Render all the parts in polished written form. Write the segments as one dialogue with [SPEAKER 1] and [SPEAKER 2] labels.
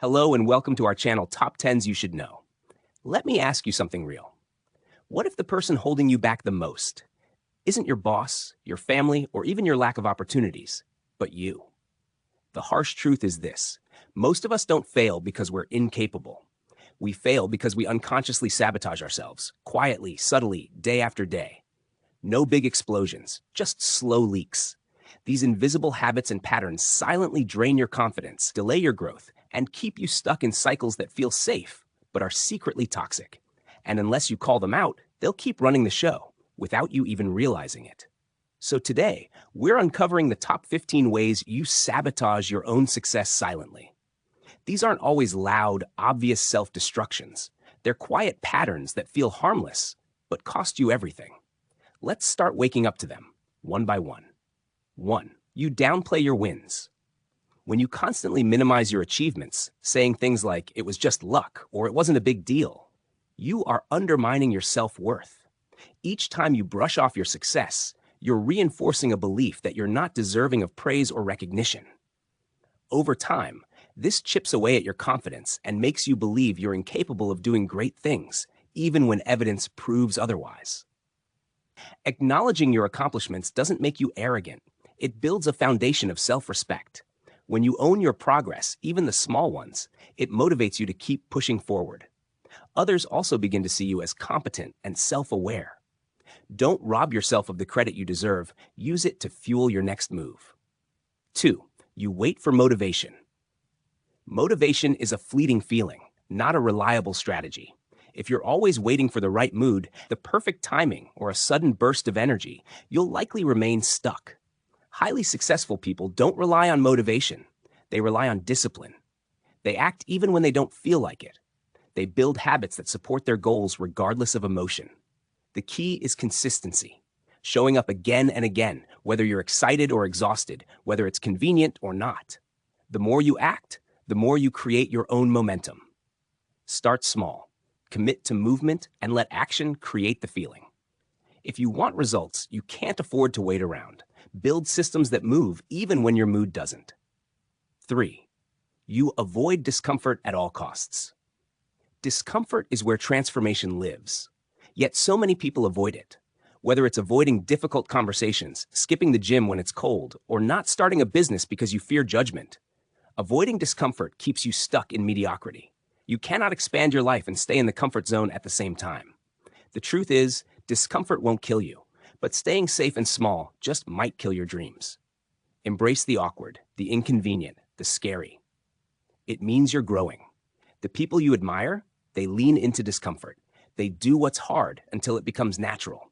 [SPEAKER 1] Hello and welcome to our channel, Top 10s You Should Know. Let me ask you something real. What if the person holding you back the most isn't your boss, your family, or even your lack of opportunities, but you? The harsh truth is this. Most of us don't fail because we're incapable. We fail because we unconsciously sabotage ourselves, quietly, subtly, day after day. No big explosions, just slow leaks. These invisible habits and patterns silently drain your confidence, delay your growth, and keep you stuck in cycles that feel safe, but are secretly toxic. And unless you call them out, they'll keep running the show without you even realizing it. So today, we're uncovering the top 15 ways you sabotage your own success silently. These aren't always loud, obvious self-destructions. They're quiet patterns that feel harmless, but cost you everything. Let's start waking up to them, one by one. 1. You downplay your wins. When you constantly minimize your achievements, saying things like, it was just luck, or it wasn't a big deal, you are undermining your self-worth. Each time you brush off your success, you're reinforcing a belief that you're not deserving of praise or recognition. Over time, this chips away at your confidence and makes you believe you're incapable of doing great things, even when evidence proves otherwise. Acknowledging your accomplishments doesn't make you arrogant. It builds a foundation of self-respect. When you own your progress, even the small ones, it motivates you to keep pushing forward. Others also begin to see you as competent and self-aware. Don't rob yourself of the credit you deserve. Use it to fuel your next move. 2. You wait for motivation. Motivation is a fleeting feeling, not a reliable strategy. If you're always waiting for the right mood, the perfect timing, or a sudden burst of energy, you'll likely remain stuck. Highly successful people don't rely on motivation. They rely on discipline. They act even when they don't feel like it. They build habits that support their goals regardless of emotion. The key is consistency. Showing up again and again, whether you're excited or exhausted, whether it's convenient or not. The more you act, the more you create your own momentum. Start small. Commit to movement and let action create the feeling. If you want results, you can't afford to wait around. Build systems that move even when your mood doesn't. 3. You avoid discomfort at all costs. Discomfort is where transformation lives. Yet so many people avoid it. Whether it's avoiding difficult conversations, skipping the gym when it's cold, or not starting a business because you fear judgment. Avoiding discomfort keeps you stuck in mediocrity. You cannot expand your life and stay in the comfort zone at the same time. The truth is, discomfort won't kill you, but staying safe and small just might kill your dreams. Embrace the awkward, the inconvenient, the scary. It means you're growing. The people you admire, they lean into discomfort. They do what's hard until it becomes natural.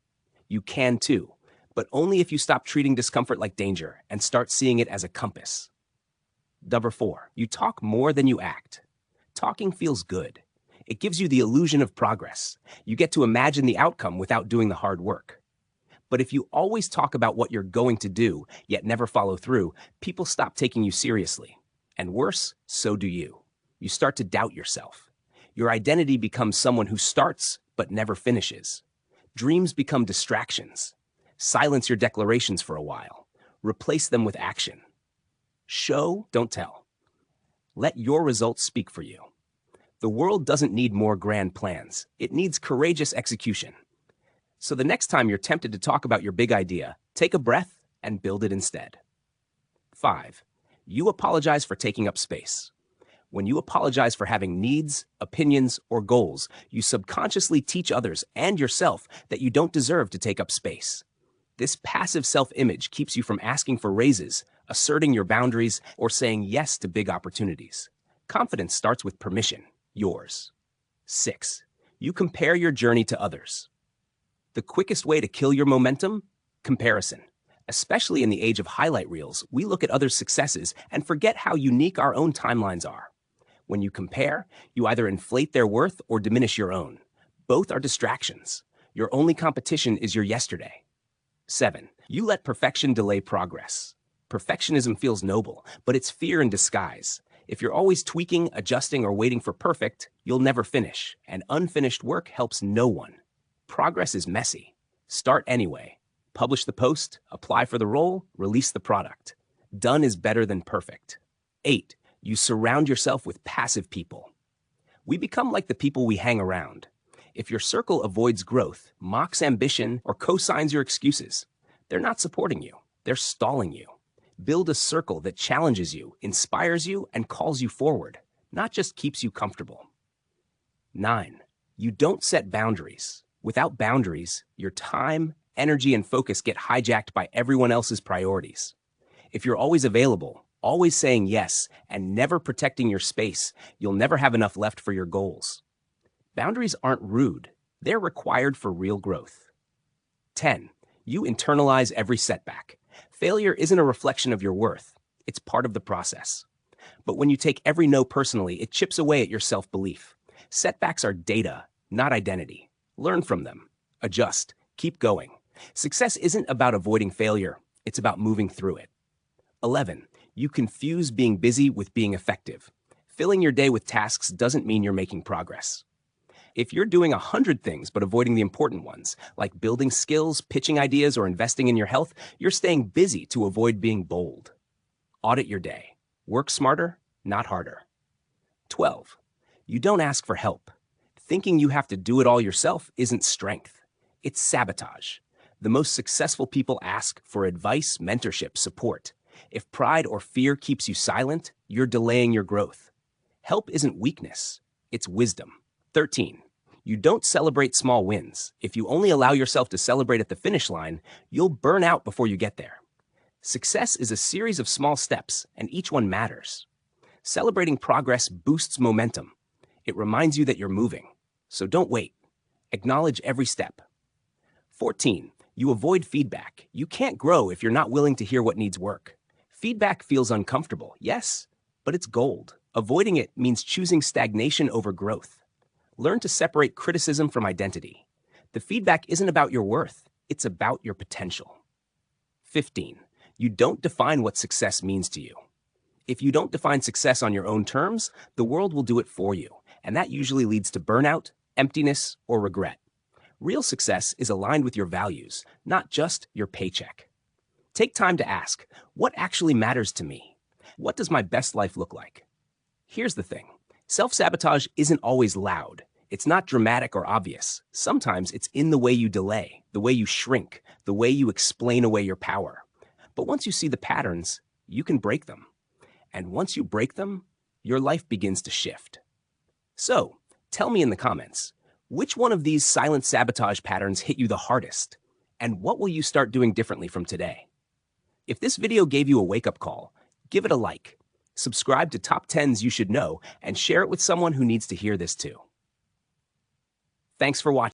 [SPEAKER 1] You can too, but only if you stop treating discomfort like danger and start seeing it as a compass. 4. You talk more than you act. Talking feels good. It gives you the illusion of progress. You get to imagine the outcome without doing the hard work. But if you always talk about what you're going to do, yet never follow through, people stop taking you seriously. And worse, so do you. You start to doubt yourself. Your identity becomes someone who starts but never finishes. Dreams become distractions. Silence your declarations for a while. Replace them with action. Show, don't tell. Let your results speak for you. The world doesn't need more grand plans. It needs courageous execution. So the next time you're tempted to talk about your big idea, take a breath and build it instead. 5. You apologize for taking up space. When you apologize for having needs, opinions, or goals, you subconsciously teach others and yourself that you don't deserve to take up space. This passive self-image keeps you from asking for raises, asserting your boundaries, or saying yes to big opportunities. Confidence starts with permission, yours. 6. You compare your journey to others. The quickest way to kill your momentum? Comparison. Especially in the age of highlight reels, we look at others' successes and forget how unique our own timelines are. When you compare, you either inflate their worth or diminish your own. Both are distractions. Your only competition is your yesterday. 7. You let perfection delay progress. Perfectionism feels noble, but it's fear in disguise. If you're always tweaking, adjusting, or waiting for perfect, you'll never finish, and unfinished work helps no one. Progress is messy. Start anyway. Publish the post, apply for the role, release the product. Done is better than perfect. 8. You surround yourself with passive people. We become like the people we hang around. If your circle avoids growth, mocks ambition, or co-signs your excuses, they're not supporting you. They're stalling you. Build a circle that challenges you, inspires you, and calls you forward, not just keeps you comfortable. 9. You don't set boundaries. Without boundaries, your time, energy, and focus get hijacked by everyone else's priorities. If you're always available, always saying yes, and never protecting your space, you'll never have enough left for your goals. Boundaries aren't rude. They're required for real growth. 10. You internalize every setback. Failure isn't a reflection of your worth. It's part of the process. But when you take every no personally, it chips away at your self-belief. Setbacks are data, not identity. Learn from them. Adjust. Keep going. Success isn't about avoiding failure. It's about moving through it. 11. You confuse being busy with being effective. Filling your day with tasks doesn't mean you're making progress. If you're doing 100 things but avoiding the important ones, like building skills, pitching ideas, or investing in your health, you're staying busy to avoid being bold. Audit your day. Work smarter, not harder. 12. You don't ask for help. Thinking you have to do it all yourself isn't strength. It's sabotage. The most successful people ask for advice, mentorship, support. If pride or fear keeps you silent, you're delaying your growth. Help isn't weakness. It's wisdom. 13. You don't celebrate small wins. If you only allow yourself to celebrate at the finish line, you'll burn out before you get there. Success is a series of small steps, and each one matters. Celebrating progress boosts momentum. It reminds you that you're moving. So don't wait. Acknowledge every step. 14. You avoid feedback. You can't grow if you're not willing to hear what needs work. Feedback feels uncomfortable, yes, but it's gold. Avoiding it means choosing stagnation over growth. Learn to separate criticism from identity. The feedback isn't about your worth, it's about your potential. 15. You don't define what success means to you. If you don't define success on your own terms, the world will do it for you, and that usually leads to burnout, emptiness, or regret. Real success is aligned with your values, not just your paycheck. Take time to ask, what actually matters to me? What does my best life look like? Here's the thing. Self-sabotage isn't always loud. It's not dramatic or obvious. Sometimes it's in the way you delay, the way you shrink, the way you explain away your power. But once you see the patterns, you can break them. And once you break them, your life begins to shift. So, tell me in the comments, which one of these silent sabotage patterns hit you the hardest? And what will you start doing differently from today? If this video gave you a wake-up call, give it a like. Subscribe to Top 10s You Should Know and share it with someone who needs to hear this too. Thanks for watching.